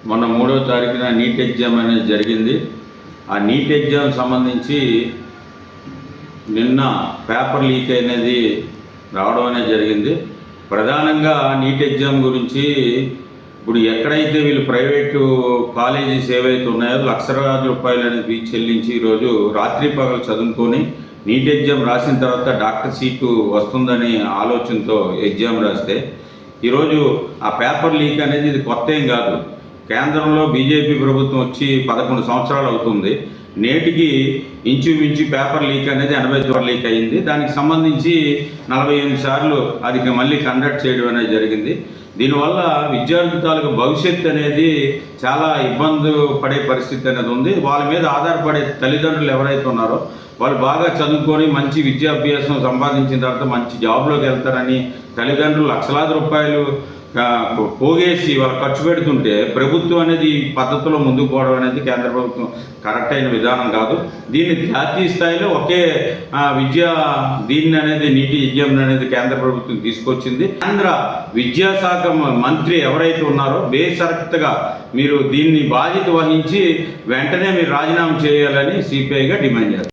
మొన్న 3వ తారీఖున నీట్ ఎగ్జామ్ అనేది జరిగింది. ఆ నీట్ ఎగ్జామ్ సంబంధించి నిన్న పేపర్ లీక్ అనేది రావడం అనేది జరిగింది. ప్రధానంగా నీట్ ఎగ్జామ్ గురించి ఇప్పుడు ఎక్కడైతే వీళ్ళు ప్రైవేటు కాలేజీస్ ఏవైతే ఉన్నాయో లక్షలాది రూపాయలు అనేది ఫీజు చెల్లించి ఈరోజు రాత్రి పగలు చదువుకొని నీట్ ఎగ్జామ్ రాసిన తర్వాత డాక్టర్ సీటు వస్తుందనే ఆలోచనతో ఎగ్జామ్ రాస్తే ఈరోజు ఆ పేపర్ లీక్ అనేది ఇది కొత్త ఏం కాదు. కేంద్రంలో బీజేపీ ప్రభుత్వం వచ్చి 11 సంవత్సరాలు అవుతుంది. నేటికి ఇంచుమించు పేపర్ లీక్ అనేది 80 సార్లు లీక్ అయింది. దానికి సంబంధించి 48 సార్లు అది మళ్ళీ కండక్ట్ చేయడం అనేది జరిగింది. దీనివల్ల విద్యార్థి తాలూకు భవిష్యత్తు అనేది చాలా ఇబ్బంది పడే పరిస్థితి అనేది ఉంది. వాళ్ళ మీద ఆధారపడే తల్లిదండ్రులు ఎవరైతే ఉన్నారో వాళ్ళు బాగా చదువుకొని మంచి విద్యాభ్యాసం సంపాదించిన తర్వాత మంచి జాబ్లోకి వెళ్తారని తల్లిదండ్రులు లక్షలాది రూపాయలు పోగేసి వాళ్ళు ఖర్చు పెడుతుంటే ప్రభుత్వం అనేది ఈ పద్ధతిలో ముందుకు పోవడం అనేది కేంద్ర ప్రభుత్వం కరెక్ట్ అయిన విధానం కాదు. దీన్ని జాతీయ స్థాయిలో ఒకే దీన్ని అనేది నీటి ఎగ్జామ్ అనేది కేంద్ర ప్రభుత్వం తీసుకొచ్చింది. కేంద్ర విద్యాశాఖ మంత్రి ఎవరైతే ఉన్నారో బేషరతుగా మీరు దీన్ని బాధ్యత వహించి వెంటనే మీరు రాజీనామా చేయాలని సిపిఐగా డిమాండ్ చేస్తారు.